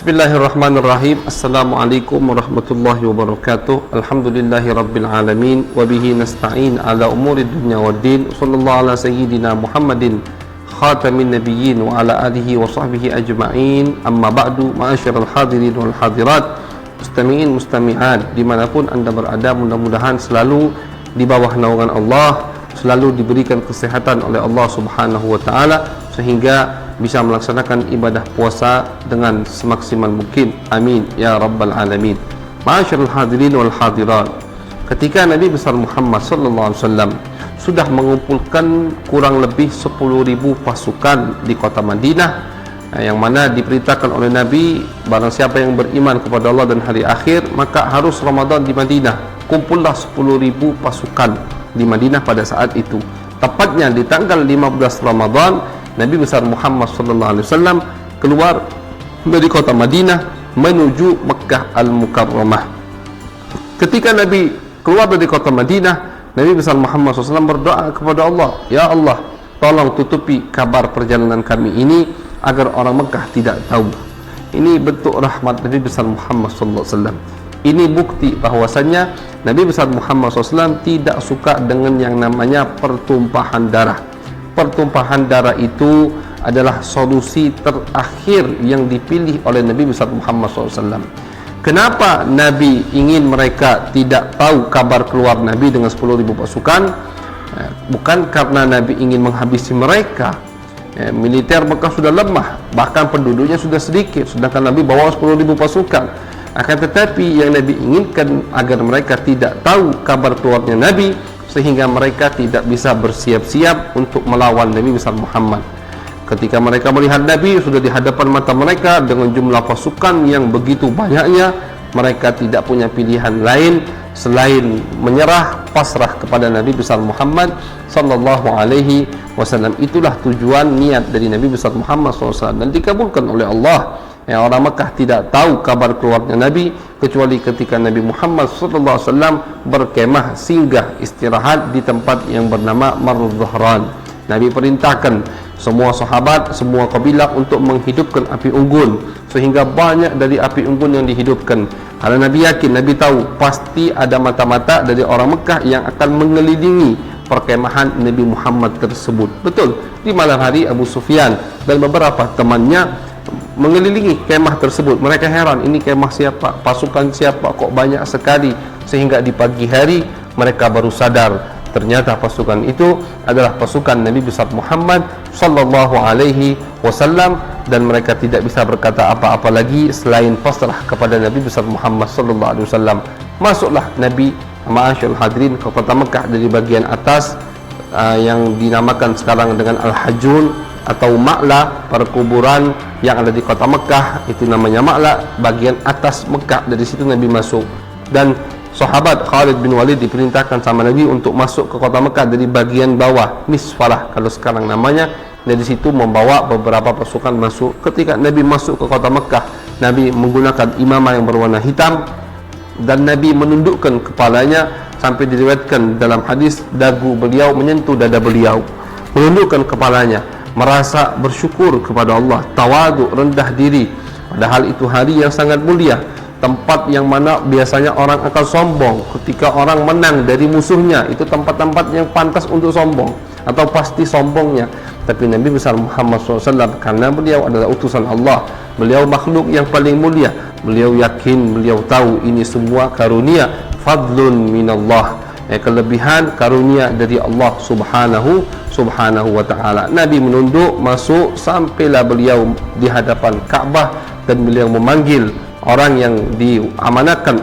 Bismillahirrahmanirrahim. Assalamualaikum warahmatullahi wabarakatuh. Alhamdulillahi rabbil alamin. Wabihi nasta'in ala umuri dunya waddin. Sallallahu ala sayyidina Muhammadin khatamin nabiyyin wa ala alihi wa sahbihi ajma'in. Amma ba'du, ma'asyiral hadirin wal hadirat, mustami'in mustami'at dimanapun anda berada, mudah-mudahan selalu di bawah naungan Allah, selalu diberikan kesehatan oleh Allah subhanahu wa ta'ala, sehingga bisa melaksanakan ibadah puasa dengan semaksimal mungkin. Amin ya rabbal alamin. Ma'asyiral hadirin wal hadirat, ketika Nabi besar Muhammad sallallahu alaihi wasallam sudah mengumpulkan kurang lebih 10.000 pasukan di kota Madinah, yang mana diperintahkan oleh Nabi, barang siapa yang beriman kepada Allah dan hari akhir, maka harus Ramadan di Madinah. Kumpullah 10.000 pasukan di Madinah pada saat itu. Tepatnya di tanggal 15 Ramadan, Nabi besar Muhammad sallallahu alaihi wasallam keluar dari kota Madinah menuju Mekkah Al-Mukarramah. Ketika Nabi keluar dari kota Madinah, Nabi besar Muhammad SAW berdoa kepada Allah, "Ya Allah, tolong tutupi kabar perjalanan kami ini agar orang Mekkah tidak tahu." Ini bentuk rahmat Nabi besar Muhammad sallallahu alaihi wasallam. Ini bukti bahwasannya Nabi besar Muhammad SAW tidak suka dengan yang namanya pertumpahan darah. Pertumpahan darah itu adalah solusi terakhir yang dipilih oleh Nabi besar Muhammad SAW. Kenapa Nabi ingin mereka tidak tahu kabar keluar Nabi dengan 10.000 pasukan? Bukan karena Nabi ingin menghabisi mereka. Militer Mekah sudah lemah, bahkan penduduknya sudah sedikit, sedangkan Nabi bawa 10.000 pasukan. Akan tetapi yang Nabi inginkan agar mereka tidak tahu kabar keluarnya Nabi, sehingga mereka tidak bisa bersiap-siap untuk melawan Nabi besar Muhammad. Ketika mereka melihat Nabi sudah di hadapan mata mereka dengan jumlah pasukan yang begitu banyaknya, mereka tidak punya pilihan lain selain menyerah, pasrah kepada Nabi besar Muhammad sallallahu alaihi wasallam. Itulah tujuan niat dari Nabi besar Muhammad SAW, dan dikabulkan oleh Allah. Orang Mekah tidak tahu kabar keluarnya Nabi kecuali ketika Nabi Muhammad SAW berkemah, singgah, istirahat di tempat yang bernama Marul Dhahran. Nabi perintahkan semua sahabat, semua kabilah untuk menghidupkan api unggun, sehingga banyak dari api unggun yang dihidupkan. Karena Nabi yakin, Nabi tahu pasti ada mata-mata dari orang Mekah yang akan mengelilingi perkemahan Nabi Muhammad tersebut. Betul, di malam hari Abu Sufyan dan beberapa temannya mengelilingi kemah tersebut. Mereka heran, ini kemah siapa, pasukan siapa, kok banyak sekali. Sehingga di pagi hari mereka baru sadar, ternyata pasukan itu adalah pasukan Nabi besar Muhammad sallallahu alaihi wasallam, dan mereka tidak bisa berkata apa-apa lagi selain pasrah kepada Nabi besar Muhammad sallallahu alaihi wasallam. Masuklah Nabi, ma'asyarul hadirin, ke kota Mekah dari bagian atas, yang dinamakan sekarang dengan Al-Hajun atau Ma'la, perkuburan yang ada di kota Mekah itu namanya Ma'la, bagian atas Mekah. Dari situ Nabi masuk, dan sahabat Khalid bin Walid diperintahkan sama Nabi untuk masuk ke kota Mekah dari bagian bawah, Misfalah kalau sekarang namanya. Dari situ membawa beberapa pasukan masuk. Ketika Nabi masuk ke kota Mekah, Nabi menggunakan imamah yang berwarna hitam, dan Nabi menundukkan kepalanya sampai diriwayatkan dalam hadis dagu beliau menyentuh dada beliau. Menundukkan kepalanya, merasa bersyukur kepada Allah, tawadu, rendah diri. Padahal itu hari yang sangat mulia, tempat yang mana biasanya orang akan sombong. Ketika orang menang dari musuhnya, itu tempat-tempat yang pantas untuk sombong atau pasti sombongnya. Tapi Nabi besar Muhammad SAW, karena beliau adalah utusan Allah, beliau makhluk yang paling mulia, beliau yakin, beliau tahu ini semua karunia, fadlun minallah, kelebihan karunia dari Allah subhanahu wa ta'ala. Nabi menunduk masuk sampailah beliau di hadapan Ka'bah, dan beliau memanggil orang yang diamanahkan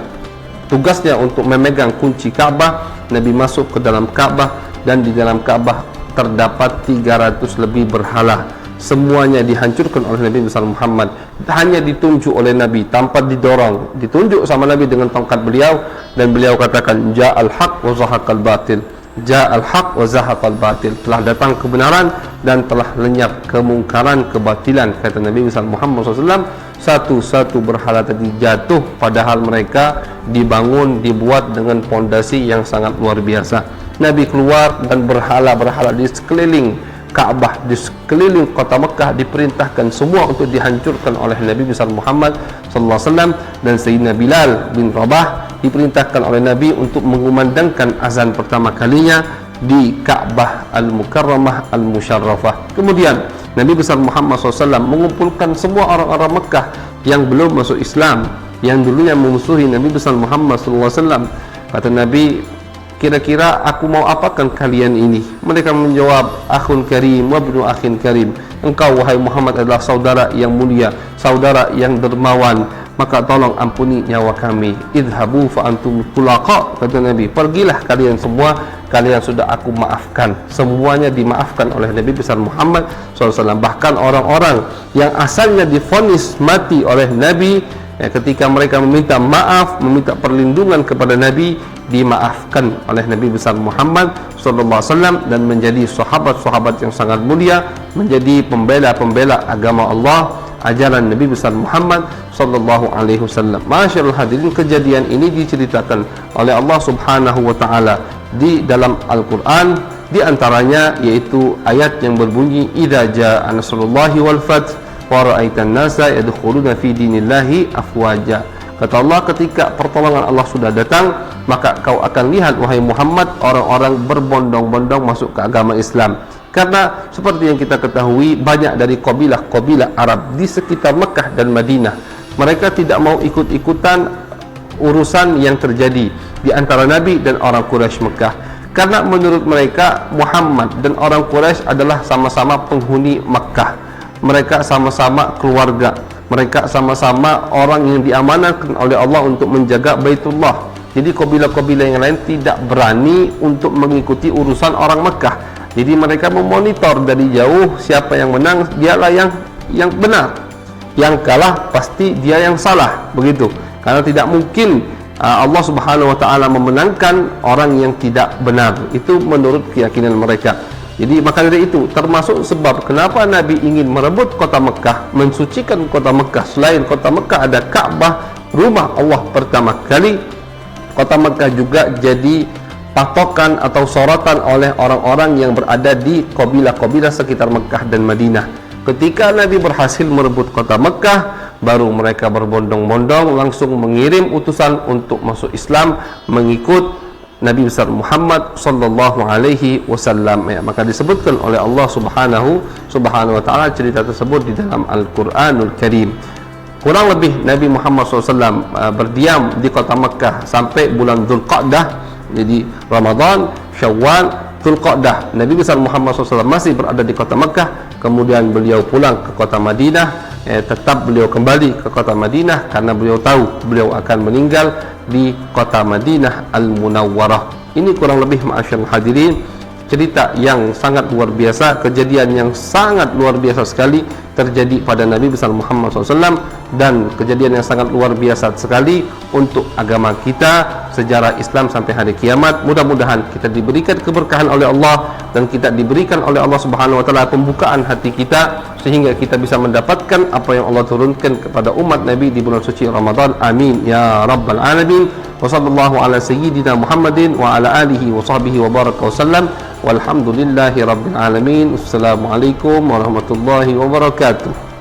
tugasnya untuk memegang kunci Ka'bah. Nabi masuk ke dalam Ka'bah, dan di dalam Ka'bah terdapat 300 lebih berhala. Semuanya dihancurkan oleh Nabi besar Muhammad, hanya ditunjuk oleh Nabi tanpa didorong, ditunjuk sama Nabi dengan tongkat beliau, dan beliau katakan, ja'al haq wa zahaqal batil, ja'al haq wa zahaqal batil, telah datang kebenaran dan telah lenyap kemungkaran, kebatilan, kata Nabi besar Muhammad SAW. Satu-satu berhala tadi jatuh, padahal mereka dibangun, dibuat dengan pondasi yang sangat luar biasa. Nabi keluar dan berhala-berhala di sekeliling Ka'bah di sekeliling kota Mekah diperintahkan semua untuk dihancurkan oleh Nabi besar Muhammad sallallahu alaihi wasallam, dan Sayyidina Bilal bin Rabah diperintahkan oleh Nabi untuk mengumandangkan azan pertama kalinya di Ka'bah Al-Mukarramah Al-Musyarrafah. Kemudian Nabi besar Muhammad SAW mengumpulkan semua orang-orang Mekah yang belum masuk Islam, yang dulunya memusuhi Nabi besar Muhammad SAW. Kata Nabi, kira-kira aku mau apakan kalian ini? Mereka menjawab, akhun karim wa ibnu akhin karim. Engkau wahai Muhammad adalah saudara yang mulia, saudara yang dermawan, maka tolong ampuni nyawa kami. Idhabu fa antum tulaqa, kata Nabi, pergilah kalian semua, kalian sudah aku maafkan. Semuanya dimaafkan oleh Nabi besar Muhammad SAW. Bahkan orang-orang yang asalnya divonis mati oleh Nabi, ketika mereka meminta maaf, meminta perlindungan kepada Nabi, dimaafkan oleh Nabi besar Muhammad SAW, dan menjadi sahabat-sahabat yang sangat mulia, menjadi pembela-pembela agama Allah, ajaran Nabi besar Muhammad sallallahu alaihi wasallam. Masyaallah hadirin, kejadian ini diceritakan oleh Allah Subhanahu wa taala di dalam Al-Qur'an, di antaranya yaitu ayat yang berbunyi idza jaa nasrullahi wal fath wa ra'aitan nasa yadkhuluna fi dinillahi afwaja. Kata Allah, ketika pertolongan Allah sudah datang, maka kau akan lihat wahai Muhammad orang-orang berbondong-bondong masuk ke agama Islam. Karena seperti yang kita ketahui, banyak dari kabilah-kabilah Arab di sekitar Mekah dan Madinah, mereka tidak mau ikut-ikutan urusan yang terjadi di antara Nabi dan orang Quraisy Mekah. Karena menurut mereka Muhammad dan orang Quraisy adalah sama-sama penghuni Mekah. Mereka sama-sama keluarga. Mereka sama-sama orang yang diamanahkan oleh Allah untuk menjaga Baitullah. Jadi kabilah-kabilah yang lain tidak berani untuk mengikuti urusan orang Mekah. Jadi mereka memonitor dari jauh, siapa yang menang dialah yang benar, yang kalah pasti dia yang salah, begitu. Karena tidak mungkin Allah Subhanahu wa taala memenangkan orang yang tidak benar. Itu menurut keyakinan mereka. Jadi maka dari itu termasuk sebab kenapa Nabi ingin merebut kota Mekah, mensucikan kota Mekah. Selain kota Mekah ada Ka'bah, rumah Allah pertama kali. Kota Mekah juga jadi patokan atau sorotan oleh orang-orang yang berada di kabilah-kabilah sekitar Mekah dan Madinah. Ketika Nabi berhasil merebut kota Mekah, baru mereka berbondong-bondong langsung mengirim utusan untuk masuk Islam, mengikut Nabi besar Muhammad sallallahu alaihi wasallam. Maka disebutkan oleh Allah Subhanahu wa taala cerita tersebut di dalam Al-Qur'anul Karim. Kurang lebih Nabi Muhammad SAW berdiam di kota Mekah sampai bulan Dzulqa'dah. Jadi Ramadan, Syawal, Dzulqa'dah, Nabi besar Muhammad SAW masih berada di kota Mekah. Kemudian beliau pulang ke kota Madinah. Tetap beliau kembali ke kota Madinah karena beliau tahu beliau akan meninggal di kota Madinah Al-Munawwarah. Ini kurang lebih ma'asyiral hadirin cerita yang sangat luar biasa, kejadian yang sangat luar biasa sekali terjadi pada Nabi besar Muhammad SAW, dan kejadian yang sangat luar biasa sekali untuk agama kita, sejarah Islam sampai hari kiamat. Mudah-mudahan kita diberikan keberkahan oleh Allah dan kita diberikan oleh Allah Subhanahu wa taala pembukaan hati kita sehingga kita bisa mendapatkan apa yang Allah turunkan kepada umat Nabi di bulan suci Ramadan. Amin ya rabbal alamin. Wa sallallahu ala sayyidina Muhammadin wa ala alihi wa sahbihi wa baraka wasallam. Walhamdulillahi rabbil alamin. Assalamualaikum warahmatullahi wabarakatuh.